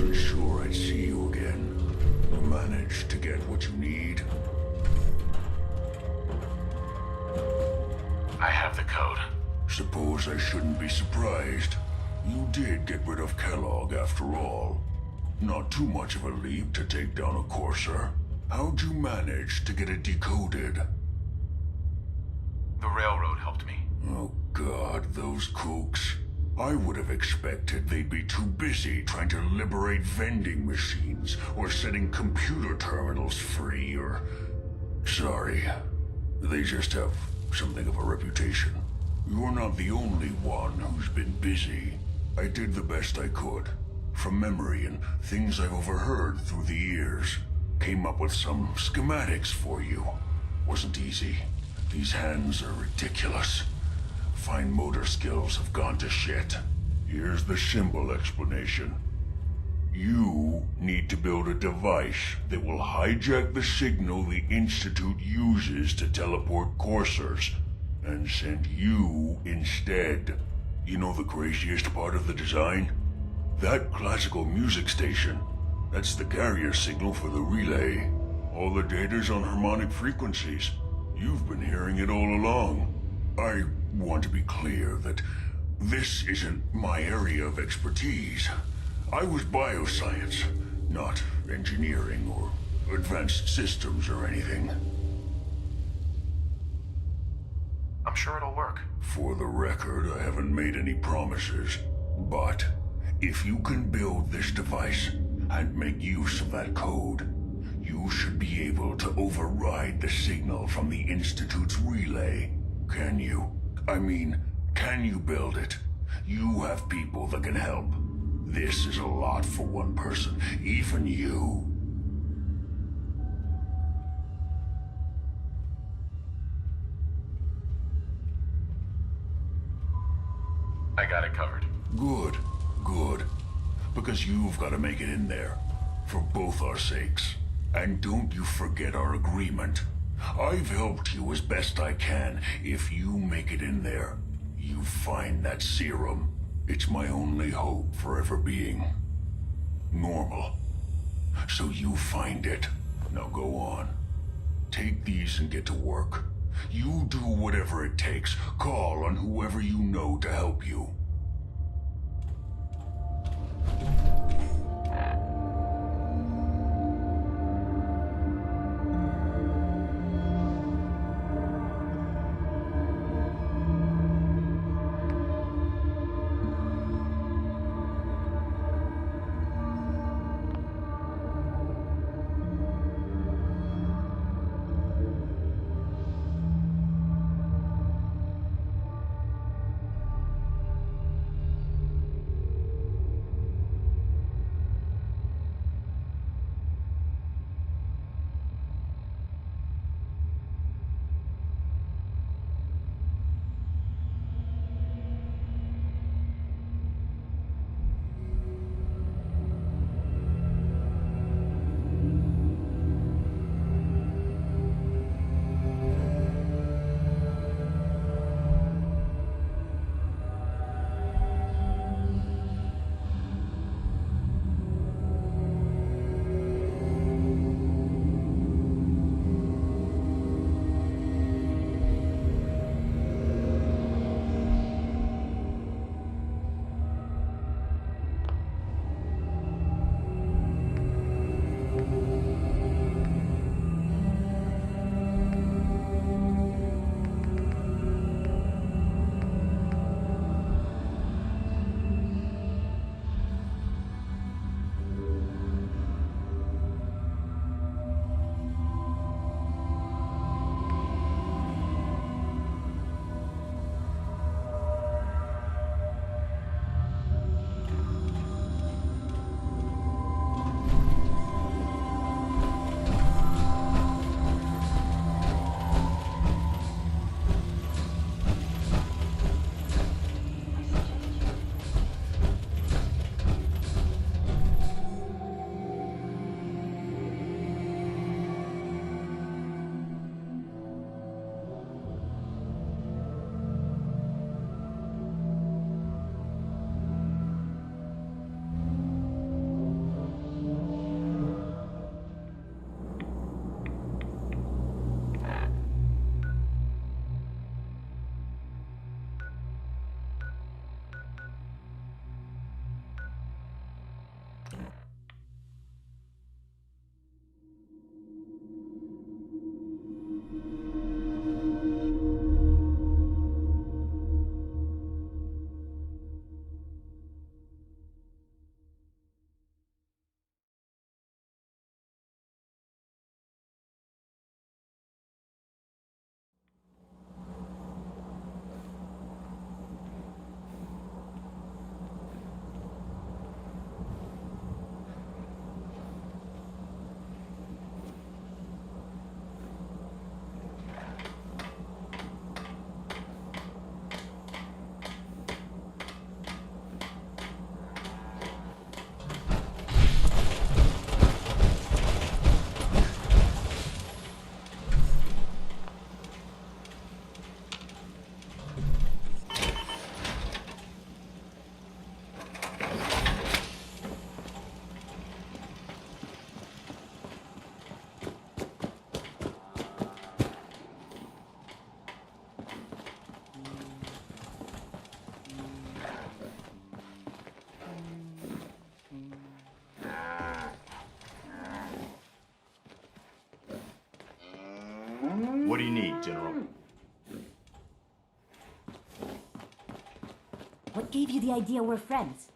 wasn't sure I'd see you again. You managed to get what you need? I have the code. Suppose I shouldn't be surprised. You did get rid of Kellogg after all. Not too much of a leap to take down a Courser. How'd you manage to get it decoded? The railroad helped me. Oh God, those kooks. I would have expected they'd be too busy trying to liberate vending machines or setting computer terminals free or... Sorry. They just have something of a reputation. You're not the only one who's been busy. I did the best I could. From memory and things I've overheard through the years. Came up with some schematics for you. Wasn't easy. These hands are ridiculous. Fine motor skills have gone to shit. Here's the simple explanation. You need to build a device that will hijack the signal the Institute uses to teleport coursers, and send you instead. You know the craziest part of the design? That classical music station. That's the carrier signal for the relay. All the data's on harmonic frequencies. You've been hearing it all along. I want to be clear that this isn't my area of expertise. I was bioscience, not engineering or advanced systems or anything. I'm sure it'll work. For the record, I haven't made any promises, but if you can build this device and make use of that code, you should be able to override the signal from the Institute's relay. Can you? I mean, can you build it? You have people that can help. This is a lot for one person, even you. I got it covered. Good, good. Because you've got to make it in there. For both our sakes. And don't you forget our agreement. I've helped you as best I can. If you make it in there, you find that serum. It's my only hope for ever being normal. So you find it. Now go on. Take these and get to work. You do whatever it takes. Call on whoever you know to help you. What do you need, General? What gave you the idea we're friends?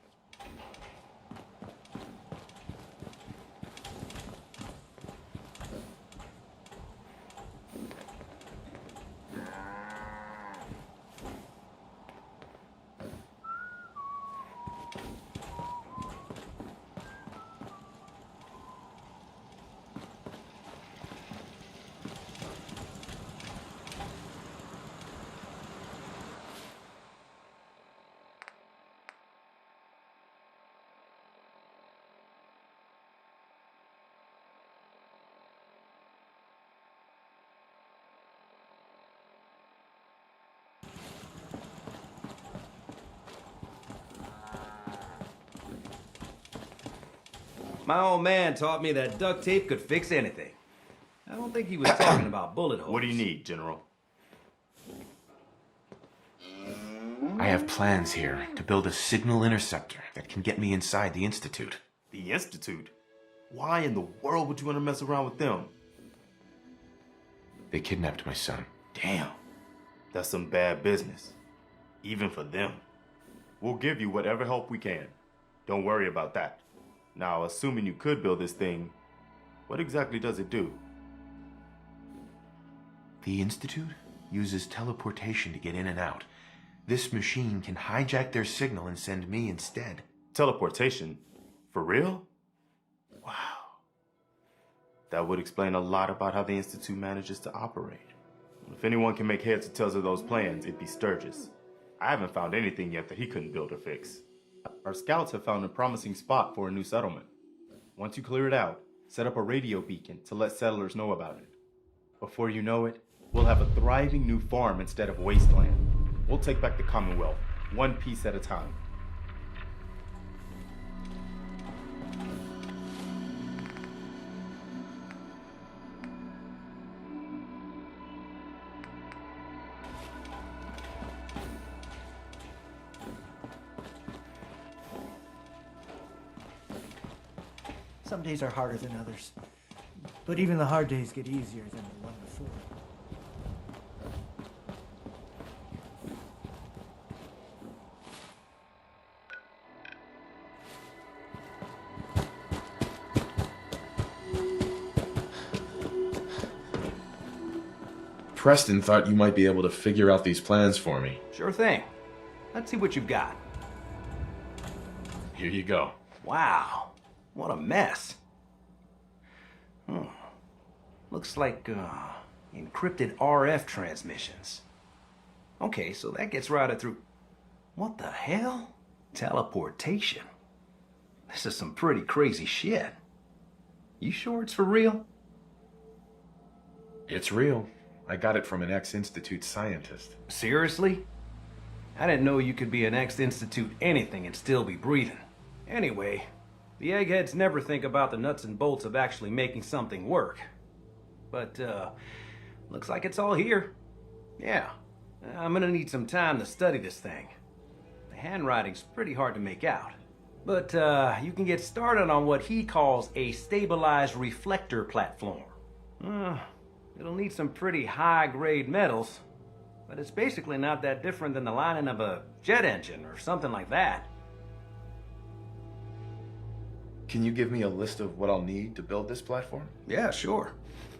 My old man taught me that duct tape could fix anything. I don't think he was talking about bullet holes. What do you need, General? I have plans here to build a signal interceptor that can get me inside the Institute. The Institute? Why in the world would you want to mess around with them? They kidnapped my son. Damn. That's some bad business. Even for them. We'll give you whatever help we can. Don't worry about that. Now, assuming you could build this thing, what exactly does it do? The Institute uses teleportation to get in and out. This machine can hijack their signal and send me instead. Teleportation? For real? Wow. That would explain a lot about how the Institute manages to operate. If anyone can make heads or tails of those plans, it'd be Sturgis. I haven't found anything yet that he couldn't build or fix. Our scouts have found a promising spot for a new settlement. Once you clear it out, set up a radio beacon to let settlers know about it. Before you know it, we'll have a thriving new farm instead of wasteland. We'll take back the Commonwealth, one piece at a time. Some days are harder than others, but even the hard days get easier than the one before. Preston thought you might be able to figure out these plans for me. Sure thing. Let's see what you've got. Here you go. Wow, what a mess. Looks like encrypted RF transmissions. Okay, so that gets routed through... What the hell? Teleportation. This is some pretty crazy shit. You sure it's for real? It's real. I got it from an ex-Institute scientist. Seriously? I didn't know you could be an ex-Institute anything and still be breathing. Anyway, the eggheads never think about the nuts and bolts of actually making something work. But, looks like it's all here. Yeah, I'm gonna need some time to study this thing. The handwriting's pretty hard to make out. But you can get started on what he calls a stabilized reflector platform. It'll need some pretty high-grade metals, but it's basically not that different than the lining of a jet engine or something like that. Can you give me a list of what I'll need to build this platform? Yeah, sure.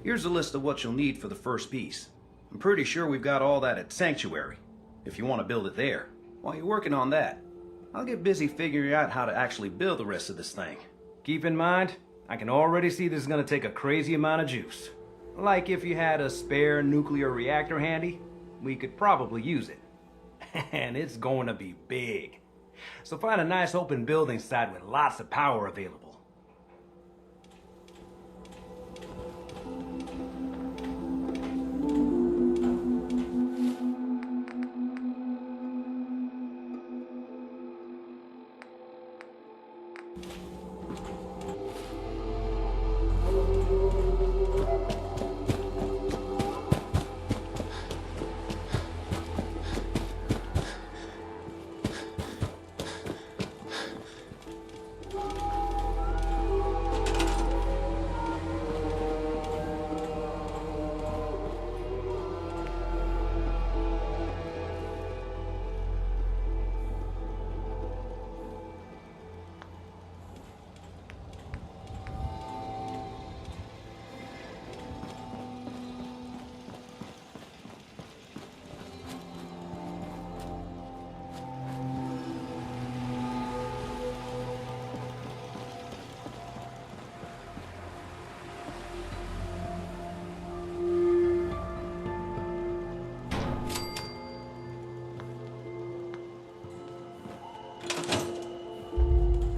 Here's a list of what you'll need for the first piece. I'm pretty sure we've got all that at Sanctuary, if you want to build it there. While you're working on that, I'll get busy figuring out how to actually build the rest of this thing. Keep in mind, I can already see this is going to take a crazy amount of juice. Like if you had a spare nuclear reactor handy, we could probably use it. And it's going to be big. So find a nice open building site with lots of power available.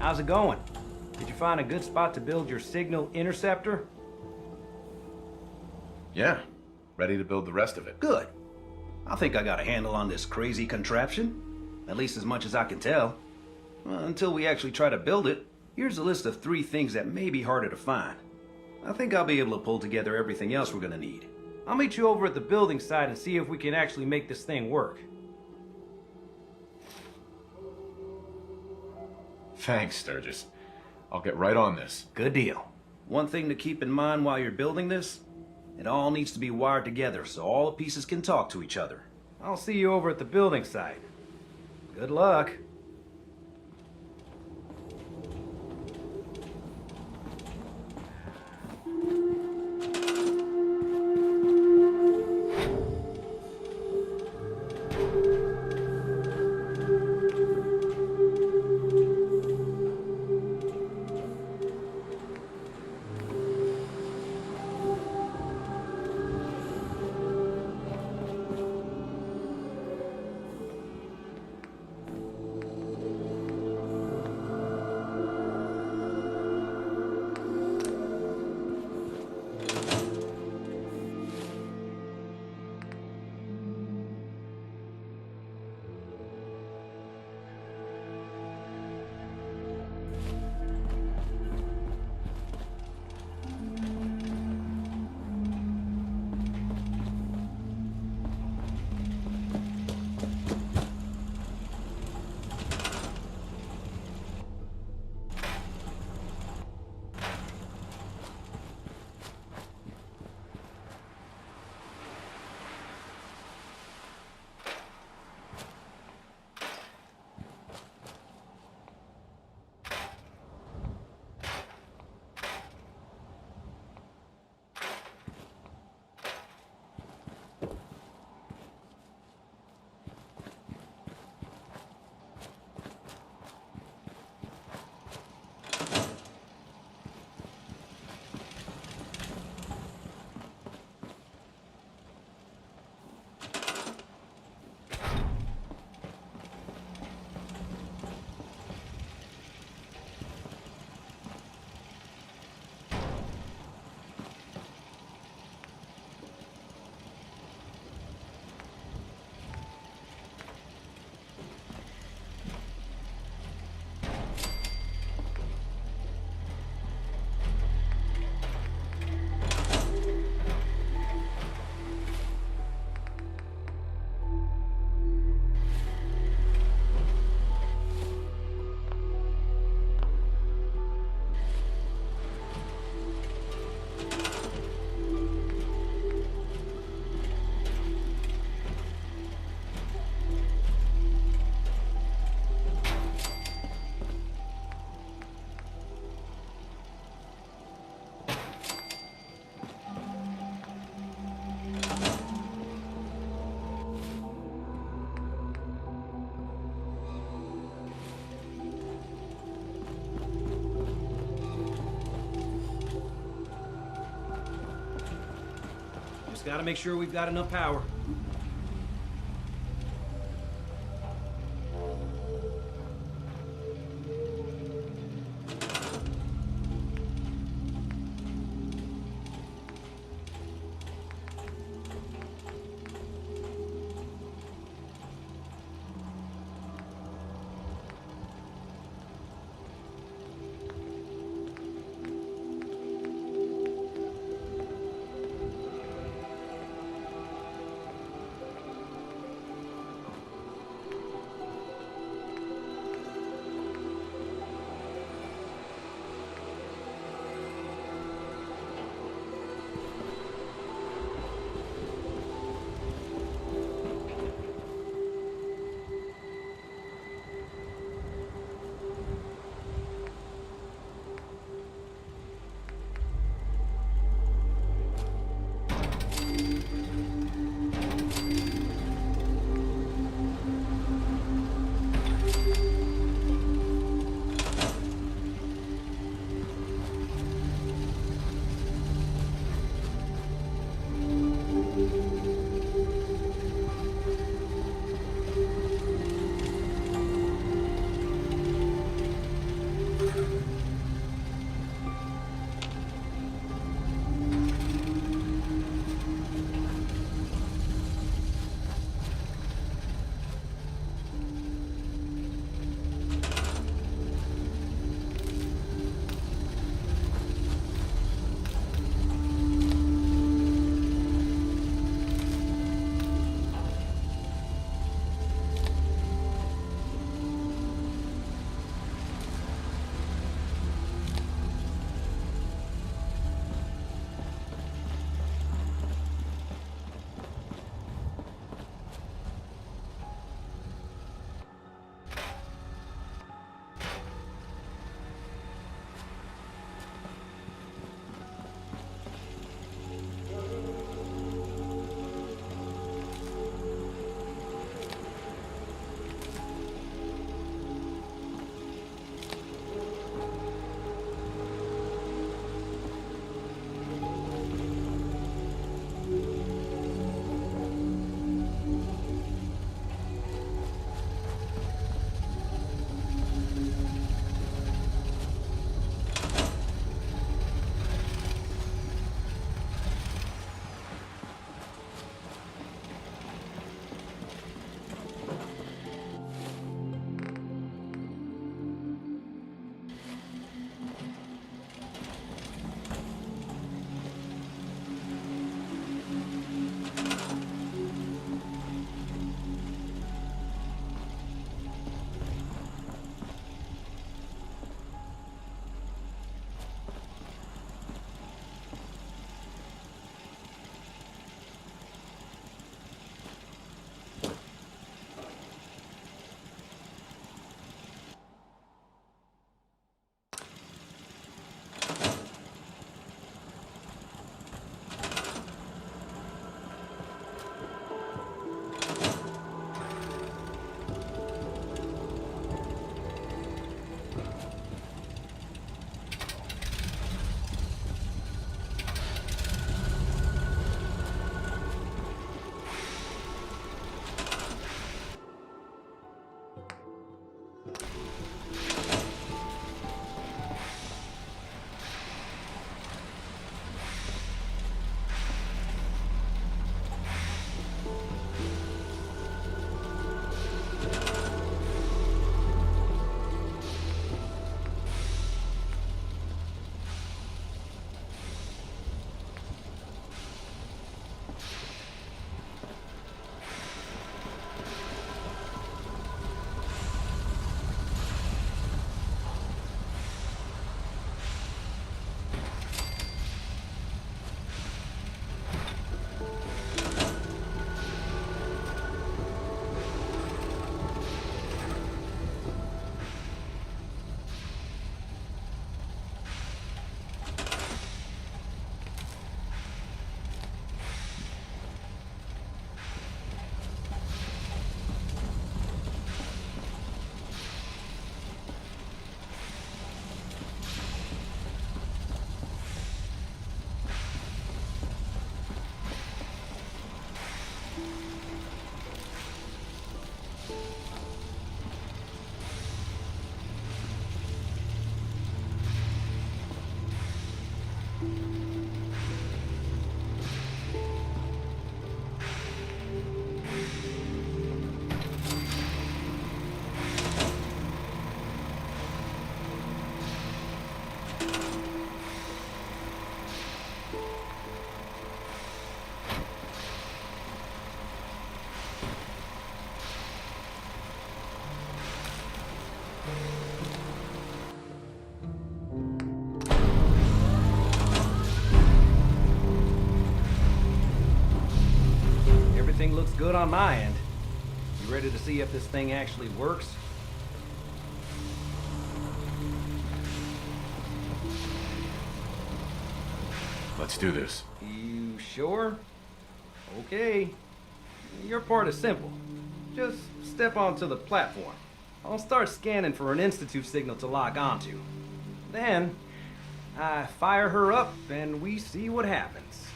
How's it going? Did you find a good spot to build your signal interceptor? Yeah. Ready to build the rest of it. Good. I think I got a handle on this crazy contraption. At least as much as I can tell. Until we actually try to build it, here's a list of 3 things that may be harder to find. I think I'll be able to pull together everything else we're gonna need. I'll meet you over at the building site and see if we can actually make this thing work. Thanks, Sturgis. I'll get right on this. Good deal. One thing to keep in mind while you're building this, it all needs to be wired together so all the pieces can talk to each other. I'll see you over at the building site. Good luck. Just gotta make sure we've got enough power. good on my end. You ready to see if this thing actually works? Let's do this. You sure? Okay. Your part is simple. Just step onto the platform. I'll start scanning for an Institute signal to lock onto. Then, I fire her up and we see what happens.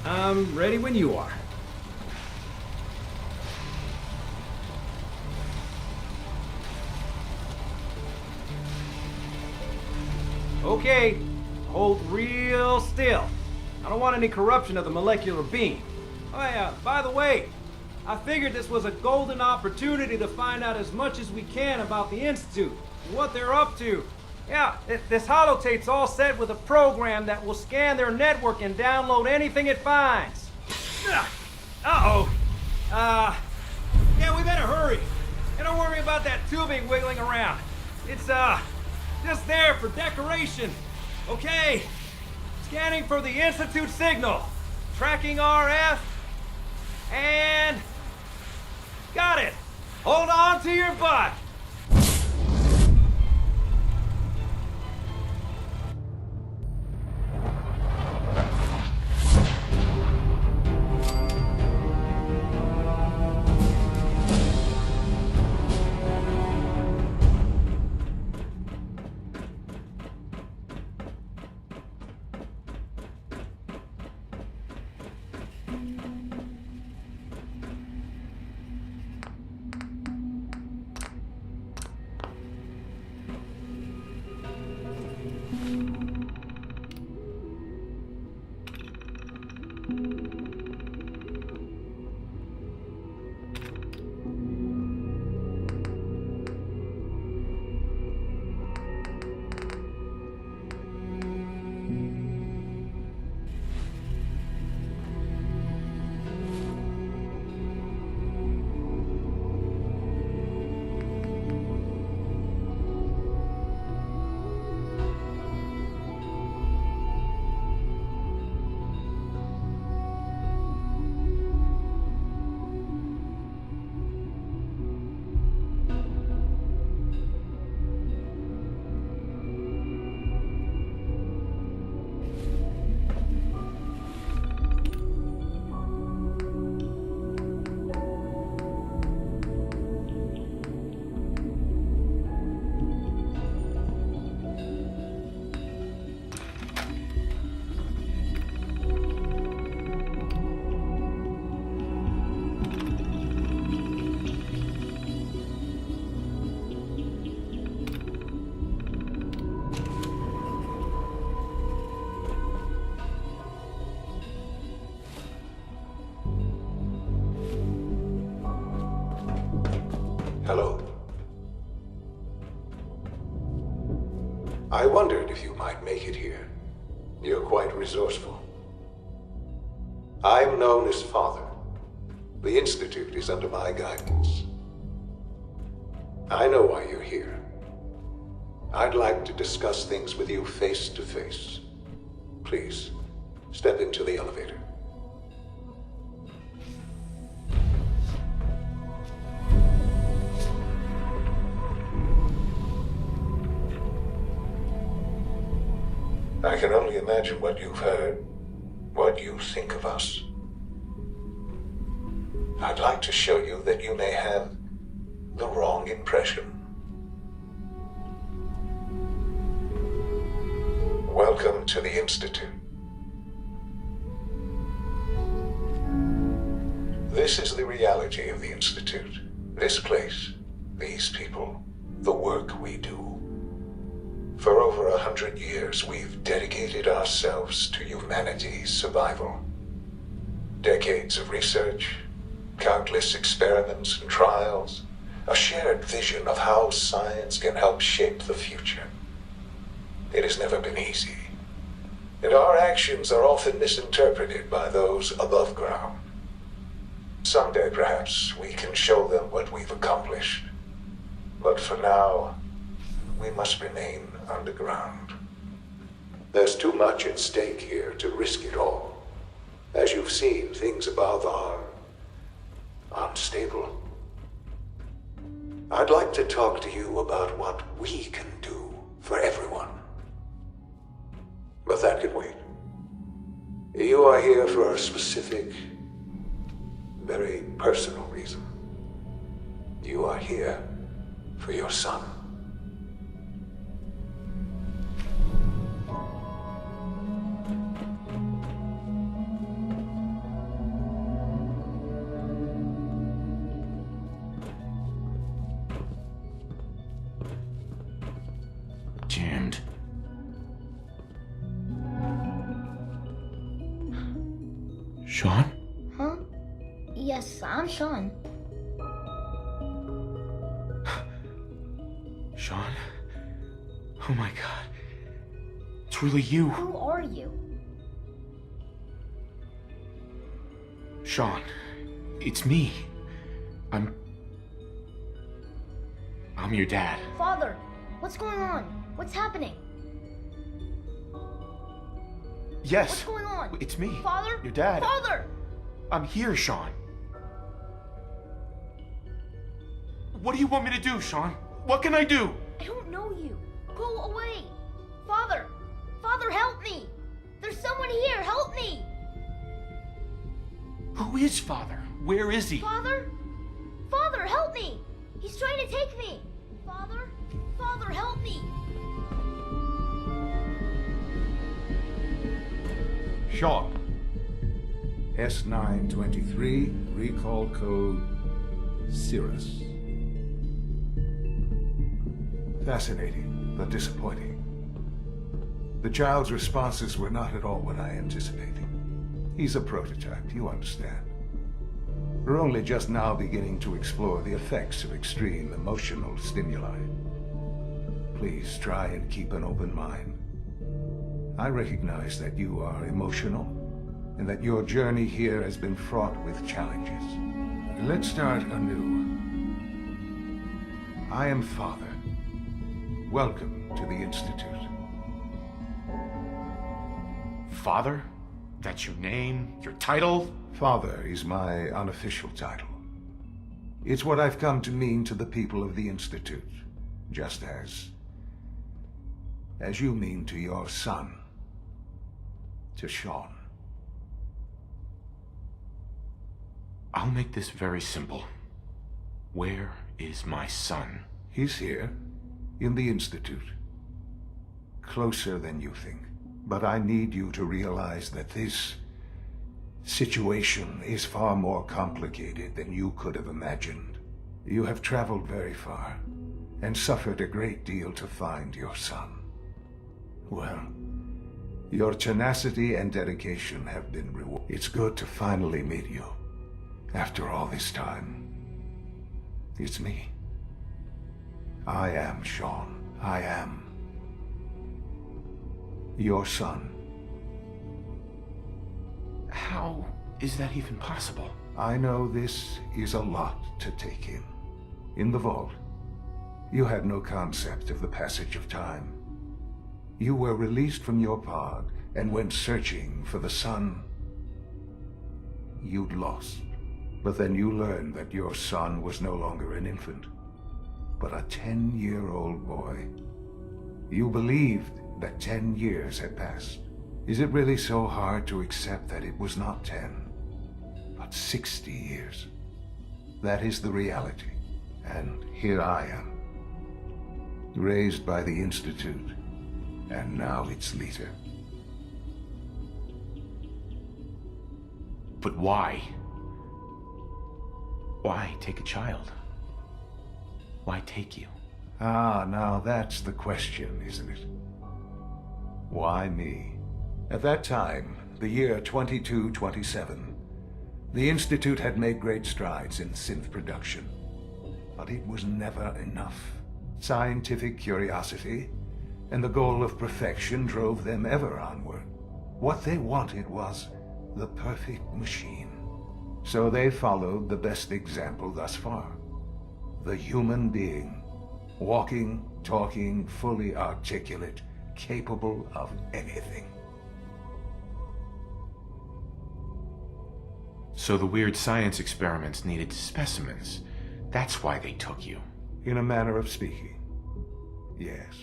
I'm ready when you are. Okay, hold real still. I don't want any corruption of the molecular beam. Oh yeah, by the way, I figured this was a golden opportunity to find out as much as we can about the Institute, and what they're up to. Yeah, this holotape's all set with a program that will scan their network and download anything it finds. Uh-oh. Yeah, we better hurry. And don't worry about that tubing wiggling around. It's, just there for decoration. Okay. Scanning for the Institute signal. Tracking RF. And... got it. Hold on to your butt. Hello. I wondered if you might make it here. You're quite resourceful. I'm known as Father. The Institute is under my guidance. I know why you're here. I'd like to discuss things with you face to face. Please, step into the elevator. I can only imagine what you've heard, what you think of us. I'd like to show you that you may have the wrong impression. Welcome to the Institute. This is the reality of the Institute. This place, these people, the work we do. For over 100 years, we've dedicated ourselves to humanity's survival. Decades of research, countless experiments and trials, a shared vision of how science can help shape the future. It has never been easy, and our actions are often misinterpreted by those above ground. Someday, perhaps, we can show them what we've accomplished. But for now, we must remain underground. There's too much at stake here to risk it all. As you've seen, things above are unstable. I'd like to talk to you about what we can do for everyone. But that can wait. You are here for a specific, very personal reason. You are here for your son. Jammed. Sean? Huh? Yes, I'm Sean. Sean? Oh my god. It's really you. Who are you? Sean. It's me. I'm your dad. Father, what's going on? What's happening? Yes. What's going on? It's me. Father? Your dad. Father! I'm here, Sean. What do you want me to do, Sean? What can I do? I don't know you. Go away. Father! Father, help me! There's someone here. Help me! Who is Father? Where is he? Father? Father, help me! He's trying to take me! Father? Father, help me! Sean. S923, recall code Cirrus. Fascinating, but disappointing. The child's responses were not at all what I anticipated. He's a prototype, you understand. We're only just now beginning to explore the effects of extreme emotional stimuli. Please try and keep an open mind. I recognize that you are emotional, and that your journey here has been fraught with challenges. Let's start anew. I am Father. Welcome to the Institute. Father? That's your name? Your title? Father is my unofficial title. It's what I've come to mean to the people of the Institute, just as you mean to your son, to Sean. I'll make this very simple. Where is my son? He's here, in the Institute. Closer than you think. But I need you to realize that this situation is far more complicated than you could have imagined. You have traveled very far, and suffered a great deal to find your son. Well, your tenacity and dedication have been rewarded. It's good to finally meet you. After all this time, it's me. I am Sean. I am your son. How is that even possible? I know this is a lot to take in. In the vault, you had no concept of the passage of time. You were released from your pod and went searching for the son you'd lost. But then you learned that your son was no longer an infant, but a 10-year-old boy. You believed that 10 years had passed. Is it really so hard to accept that it was not 10, but 60 years? That is the reality. And here I am, raised by the Institute, and now its leader. But why? Why take a child? Why take you? Ah, now that's the question, isn't it? Why me? At that time, the year 2227, the Institute had made great strides in synth production. But it was never enough. Scientific curiosity and the goal of perfection drove them ever onward. What they wanted was the perfect machine. So they followed the best example thus far. The human being. Walking, talking, fully articulate, capable of anything. So the weird science experiments needed specimens. That's why they took you. In a manner of speaking, yes.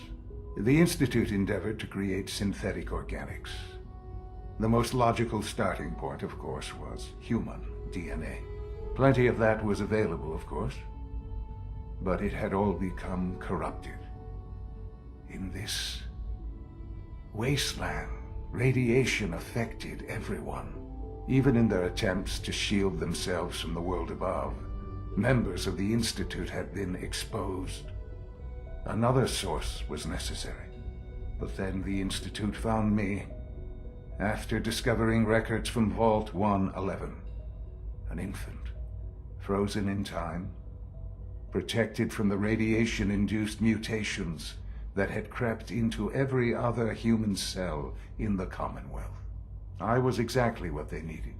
The Institute endeavored to create synthetic organics. The most logical starting point, of course, was human DNA. Plenty of that was available, of course, but it had all become corrupted. In this wasteland, radiation affected everyone. Even in their attempts to shield themselves from the world above, members of the Institute had been exposed. Another source was necessary. But then the Institute found me after discovering records from Vault 111. An infant, frozen in time, protected from the radiation-induced mutations that had crept into every other human cell in the Commonwealth. I was exactly what they needed.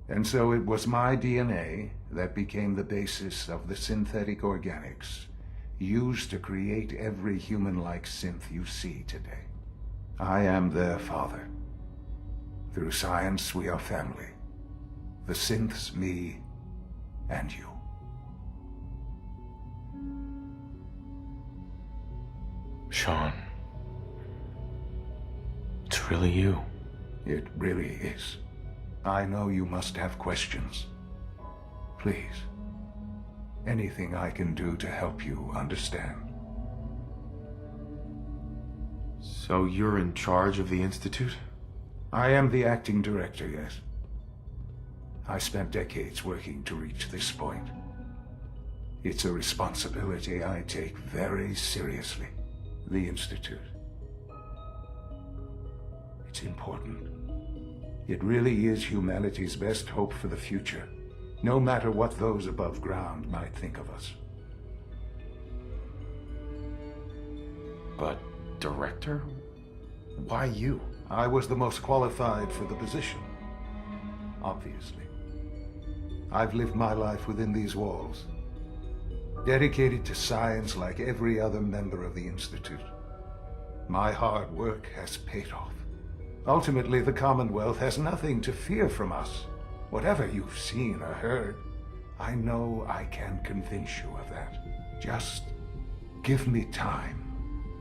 And so it was my DNA that became the basis of the synthetic organics used to create every human-like synth you see today. I am their father. Through science, we are family. The synths, me, and you. Sean. It's really you. It really is. I know you must have questions. Please. Anything I can do to help you understand. So you're in charge of the Institute? I am the acting director, yes. I spent decades working to reach this point. It's a responsibility I take very seriously. The Institute. It's important. It really is humanity's best hope for the future, no matter what those above ground might think of us. But, director? Why you? I was the most qualified for the position. Obviously. I've lived my life within these walls, dedicated to science like every other member of the Institute. My hard work has paid off. Ultimately, the Commonwealth has nothing to fear from us. Whatever you've seen or heard, I know I can convince you of that. Just give me time.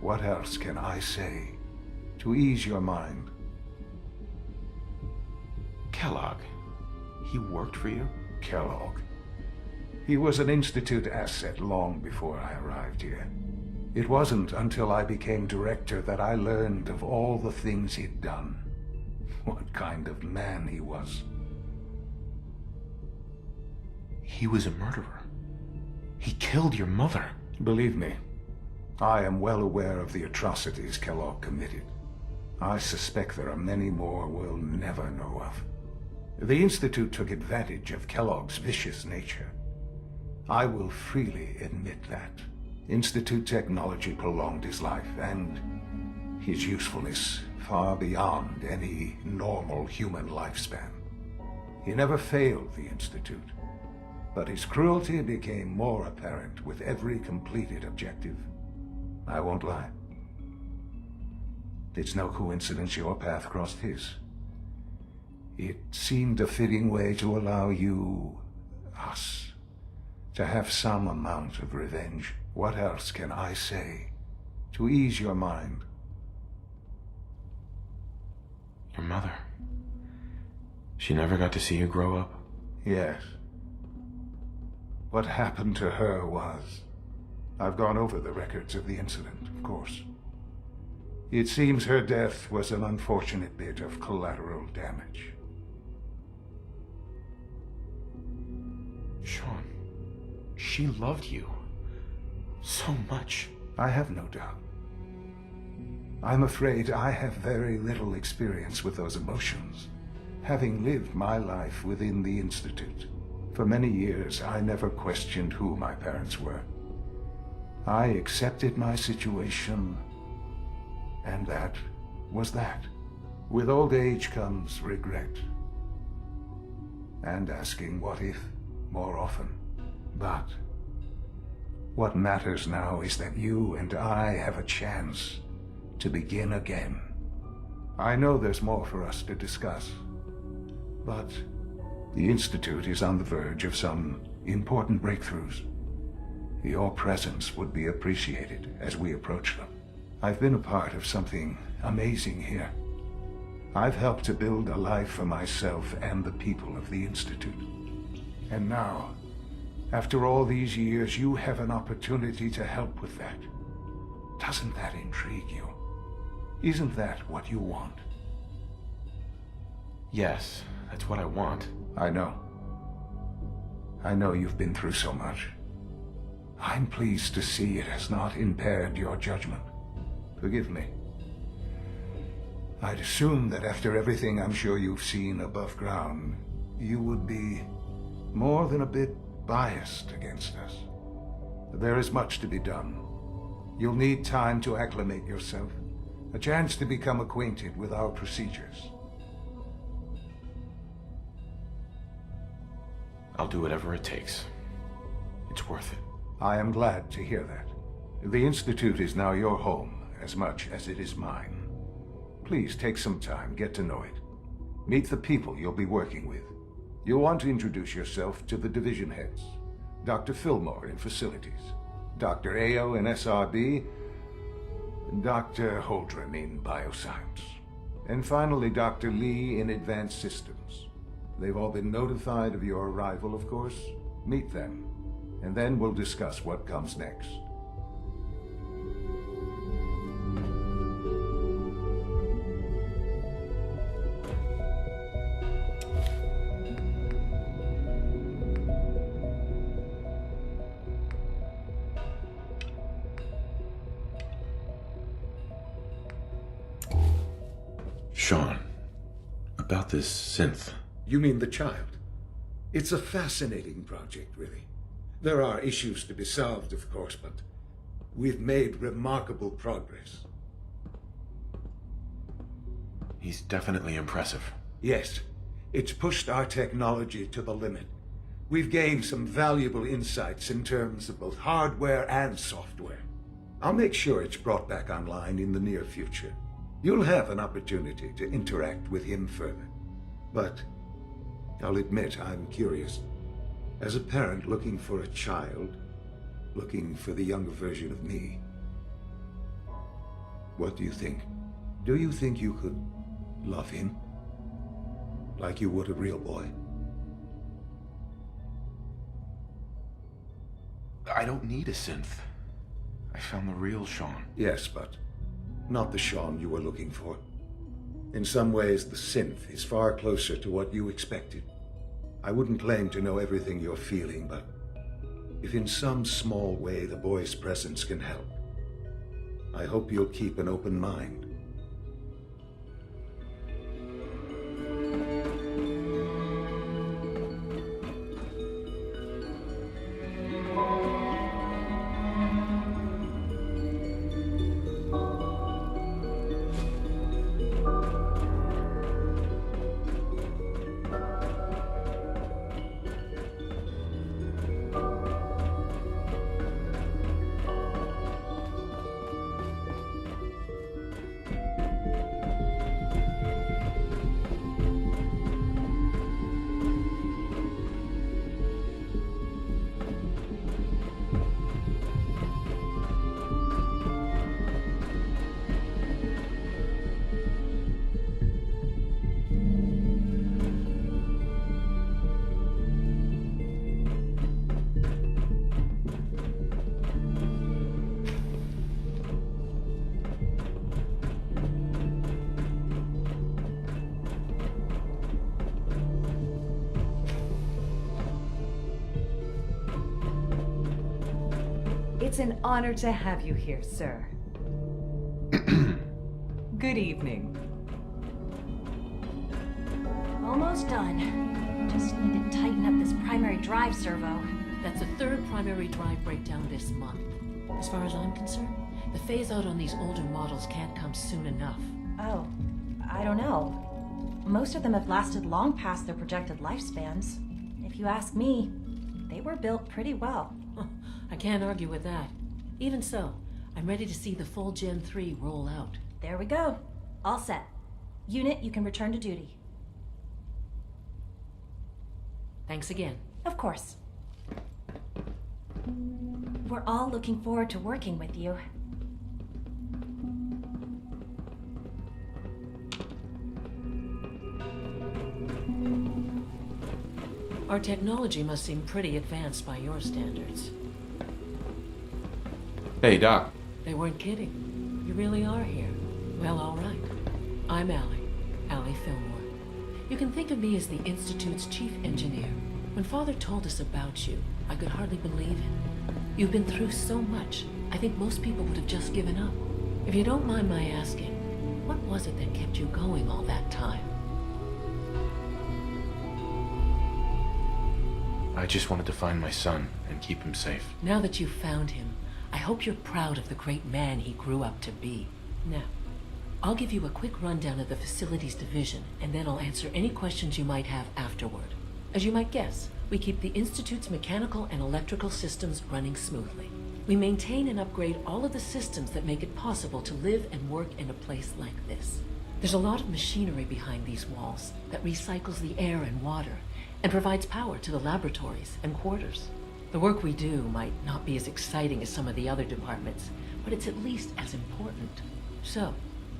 What else can I say to ease your mind? Kellogg. He worked for you? Kellogg. He was an Institute asset long before I arrived here. It wasn't until I became director that I learned of all the things he'd done. What kind of man he was. He was a murderer. He killed your mother. Believe me, I am well aware of the atrocities Kellogg committed. I suspect there are many more we'll never know of. The Institute took advantage of Kellogg's vicious nature. I will freely admit that. Institute technology prolonged his life, and his usefulness far beyond any normal human lifespan. He never failed the Institute, but his cruelty became more apparent with every completed objective. I won't lie. It's no coincidence your path crossed his. It seemed a fitting way to allow you, us, to have some amount of revenge. What else can I say to ease your mind? Your mother. She never got to see you grow up? Yes. What happened to her was... I've gone over the records of the incident, of course. It seems her death was an unfortunate bit of collateral damage. Sean, she loved you. So much. I have no doubt. I'm afraid I have very little experience with those emotions, having lived my life within the Institute. For many years, I never questioned who my parents were. I accepted my situation, and that was that. With old age comes regret, and asking what if more often. But what matters now is that you and I have a chance to begin again. I know there's more for us to discuss, but The Institute is on the verge of some important breakthroughs. Your presence would be appreciated as we approach them. I've been a part of something amazing here. I've helped to build a life for myself and the people of the Institute. And now, after all these years, you have an opportunity to help with that. Doesn't that intrigue you? Isn't that what you want? Yes, that's what I want. I know. I know you've been through so much. I'm pleased to see it has not impaired your judgment. Forgive me. I'd assume that after everything I'm sure you've seen above ground, you would be more than a bit biased against us. But there is much to be done. You'll need time to acclimate yourself, a chance to become acquainted with our procedures. I'll do whatever it takes. It's worth it. I am glad to hear that. The Institute is now your home as much as it is mine. Please take some time, get to know it. Meet the people you'll be working with. You'll want to introduce yourself to the division heads. Dr. Fillmore in Facilities, Dr. Ayo in SRB, Dr. Holdren in Bioscience, and finally Dr. Lee in Advanced Systems. They've all been notified of your arrival, of course. Meet them, and then we'll discuss what comes next. Sean, about this synth. You mean the child? It's a fascinating project, really. There are issues to be solved, of course, but we've made remarkable progress. He's definitely impressive. Yes, it's pushed our technology to the limit. We've gained some valuable insights in terms of both hardware and software. I'll make sure it's brought back online in the near future. You'll have an opportunity to interact with him further. But I'll admit I'm curious. As a parent looking for a child, looking for the younger version of me, what do you think? Do you think you could love him like you would a real boy? I don't need a synth. I found the real Sean. Yes, but not the Sean you were looking for. In some ways, the synth is far closer to what you expected. I wouldn't claim to know everything you're feeling, but if in some small way the boy's presence can help, I hope you'll keep an open mind. It's an honor to have you here, sir. Good evening. Almost done. Just need to tighten up this primary drive servo. That's the third primary drive breakdown this month. As far as I'm concerned, the phase-out on these older models can't come soon enough. Oh, I don't know. Most of them have lasted long past their projected lifespans. If you ask me, they were built pretty well. I can't argue with that. Even so, I'm ready to see the full Gen 3 roll out. There we go. All set. Unit, you can return to duty. Thanks again. Of course. We're all looking forward to working with you. Our technology must seem pretty advanced by your standards. Hey, Doc. They weren't kidding. You really are here. Well, all right. I'm Allie Fillmore. You can think of me as the Institute's chief engineer. When Father told us about you, I could hardly believe it. You've been through so much, I think most people would have just given up. If you don't mind my asking, what was it that kept you going all that time? I just wanted to find my son and keep him safe. Now that you've found him, I hope you're proud of the great man he grew up to be. Now, I'll give you a quick rundown of the Facilities Division, and then I'll answer any questions you might have afterward. As you might guess, we keep the Institute's mechanical and electrical systems running smoothly. We maintain and upgrade all of the systems that make it possible to live and work in a place like this. There's a lot of machinery behind these walls that recycles the air and water and provides power to the laboratories and quarters. The work we do might not be as exciting as some of the other departments, but it's at least as important. So,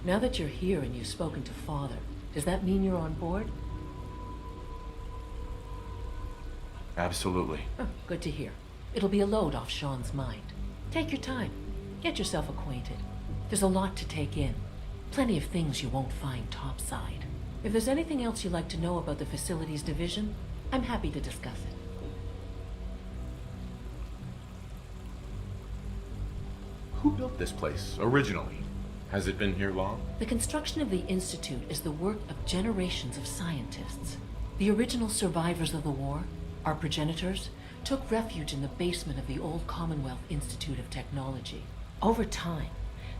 now that you're here and you've spoken to Father, does that mean you're on board? Absolutely. Oh, good to hear. It'll be a load off Sean's mind. Take your time. Get yourself acquainted. There's a lot to take in. Plenty of things you won't find topside. If there's anything else you'd like to know about the Facilities Division, I'm happy to discuss it. Who built this place originally? Has it been here long? The construction of the Institute is the work of generations of scientists. The original survivors of the war, our progenitors, took refuge in the basement of the old Commonwealth Institute of Technology. Over time,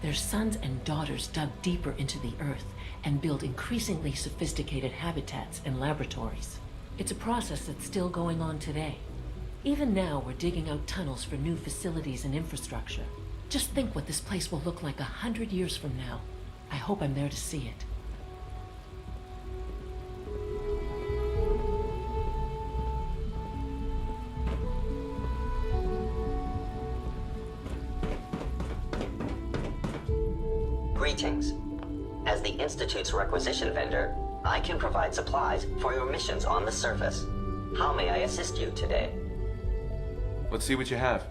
their sons and daughters dug deeper into the earth and built increasingly sophisticated habitats and laboratories. It's a process that's still going on today. Even now, we're digging out tunnels for new facilities and infrastructure. Just think what this place will look like 100 years from now. I hope I'm there to see it. Greetings. As the Institute's requisition vendor, I can provide supplies for your missions on the surface. How may I assist you today? Let's see what you have.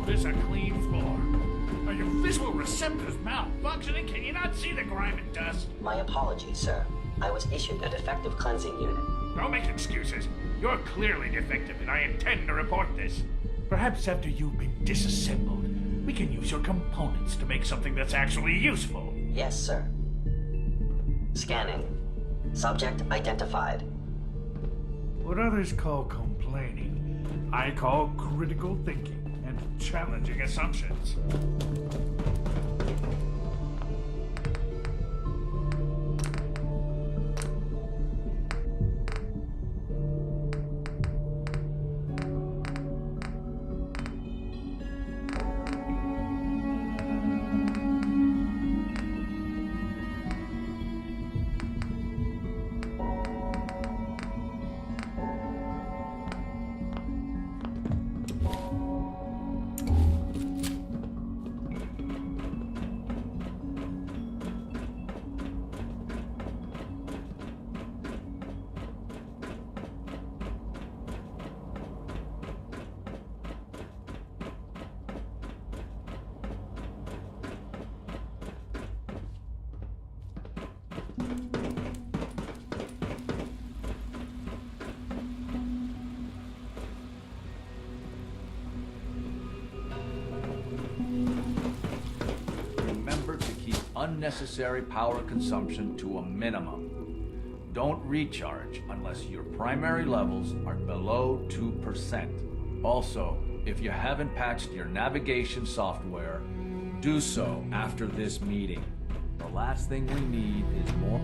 This a clean floor. Are your visual receptors malfunctioning? Can you not see the grime and dust? My apologies, sir. I was issued a defective cleansing unit. Don't make excuses. You're clearly defective, and I intend to report this. Perhaps after you've been disassembled, we can use your components to make something that's actually useful. Yes, sir. Scanning. Subject identified. What others call complaining, I call critical thinking and challenging assumptions. Remember to keep unnecessary power consumption to a minimum. Don't recharge unless your primary levels are below 2%. Also, if you haven't patched your navigation software, do so after this meeting. The last thing we need is more...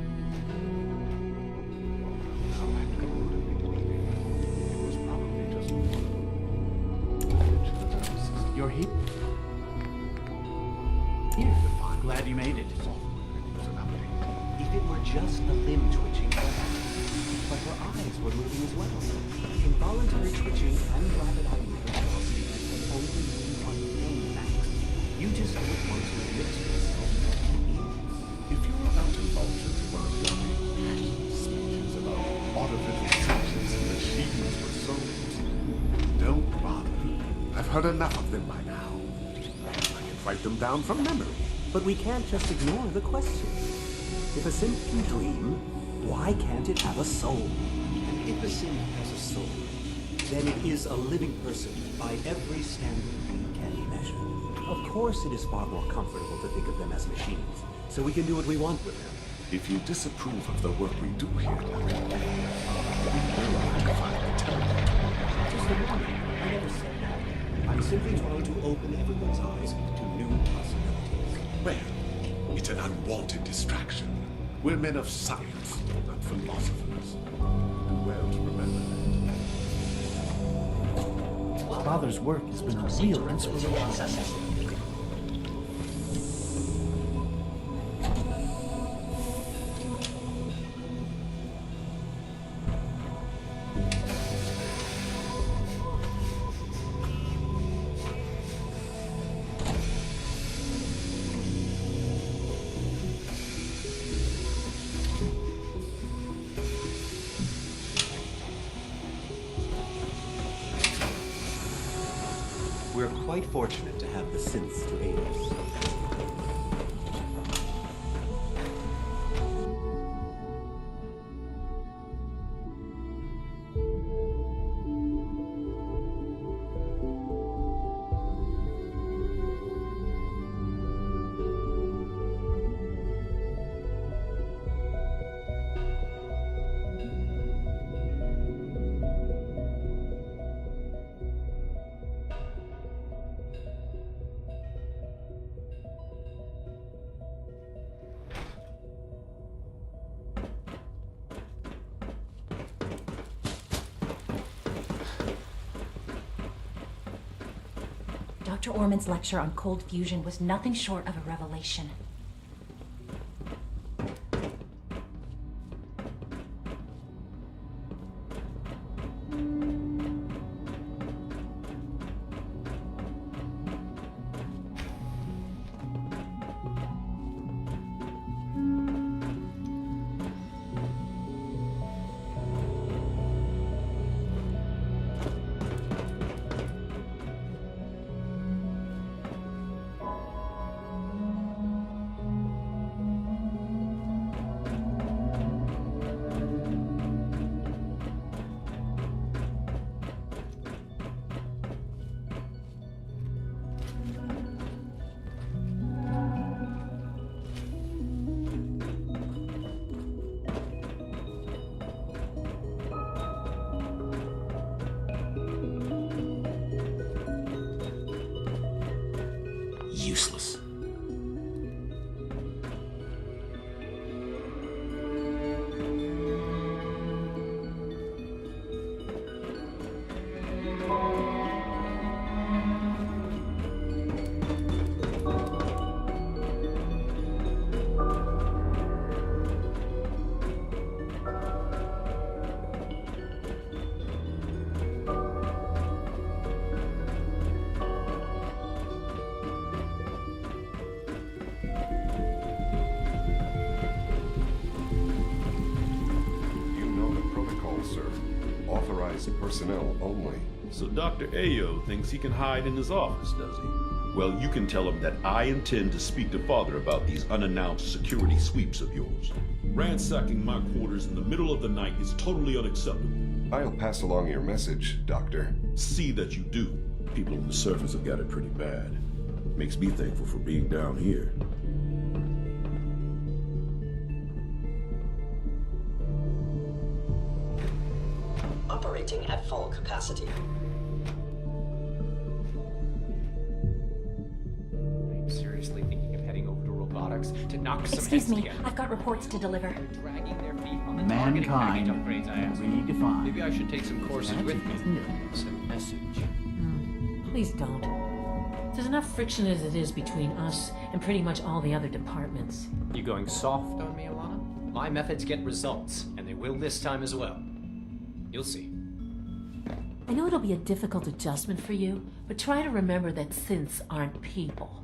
You're here. Glad you made it. If it were just a limb twitching, but her eyes were moving as well. Involuntary twitching and rapid eye movement velocity can only mean one thing, Max. You just don't want to admit to yourself that it is. If you're about to launch into one of your big speeches about artificial senses and machines with souls, don't bother. I've heard enough of them by now. I can write them down from memory. But we can't just ignore the question. If a synth can dream, why can't it have a soul? And if a synth has a soul, then it is a living person by every standard we can measure. Of course it is far more comfortable to think of them as machines, so we can do what we want with them. If you disapprove of the work we do here, Dr. we will rectify the telepath. Just a warning. I never said that. I'm simply trying to open everyone's eyes to new possibilities. Well, it's an unwanted distraction. We're men of science, not philosophers. Do well to remember that. Father's work has been a real inspiration. We're quite fortunate to have the synths to aid us. Dr. Orman's lecture on cold fusion was nothing short of a revelation. emergency personnel only. So Dr. Ayo thinks he can hide in his office, does he? Well, you can tell him that I intend to speak to Father about these unannounced security sweeps of yours. Ransacking my quarters in the middle of the night is totally unacceptable. I'll pass along your message, Doctor. See that you do. People on the surface have got it pretty bad. Makes me thankful for being down here. Operating at full capacity. I'm seriously thinking of heading over to robotics to knock some Excuse heads me, together. I've got reports to deliver. Dragging their feet on the Mankind targeting package upgrades I asked. redefined. Maybe I should take some courses with me. Isn't it? It's a message. Please don't. There's enough friction as it is between us and pretty much all the other departments. You going soft on me, Alana? My methods get results, and they will this time as well. You'll see. I know it'll be a difficult adjustment for you, but try to remember that synths aren't people.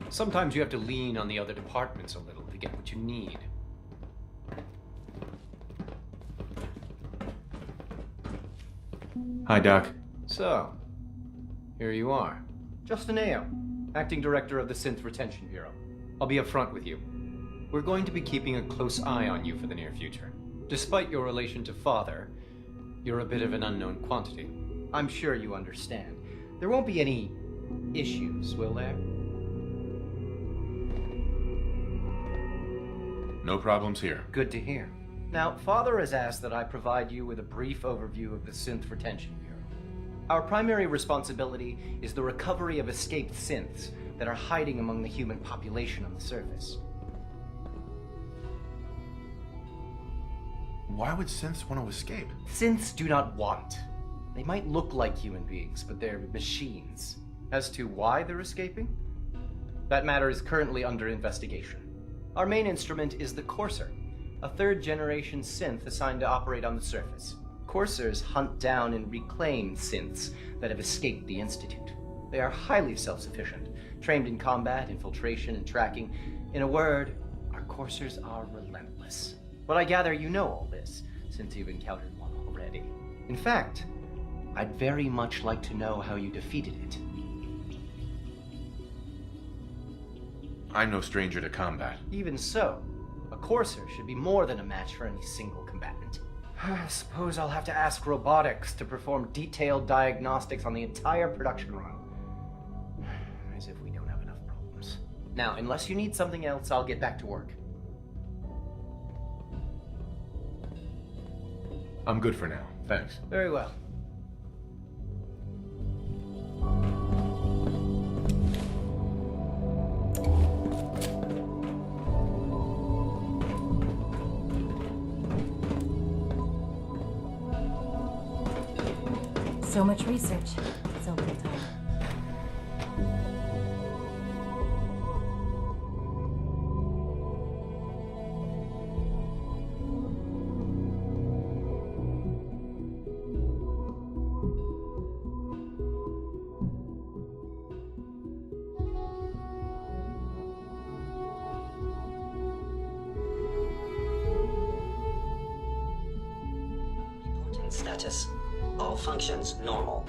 Sometimes you have to lean on the other departments a little to get what you need. Hi, Doc. So, here you are. Justin Ayo, Acting Director of the Synth Retention Bureau. I'll be upfront with you. We're going to be keeping a close eye on you for the near future. Despite your relation to Father, you're a bit of an unknown quantity. I'm sure you understand. There won't be any issues, will there? No problems here. Good to hear. Now, Father has asked that I provide you with a brief overview of the Synth Retention Bureau. Our primary responsibility is the recovery of escaped synths that are hiding among the human population on the surface. Why would synths want to escape? Synths do not want. They might look like human beings, but they're machines. As to why they're escaping? That matter is currently under investigation. Our main instrument is the Courser, a third-generation synth assigned to operate on the surface. Coursers hunt down and reclaim synths that have escaped the Institute. They are highly self-sufficient, trained in combat, infiltration, and tracking. In a word, our Coursers are relentless. But I gather you know all this, since you've encountered one already. In fact, I'd very much like to know how you defeated it. I'm no stranger to combat. Even so, a Courser should be more than a match for any single combatant. I suppose I'll have to ask robotics to perform detailed diagnostics on the entire production run. As if we don't have enough problems. Now, unless you need something else, I'll get back to work. I'm good for now. Thanks. Very well. So much research, so little time. Reporting status. All functions normal.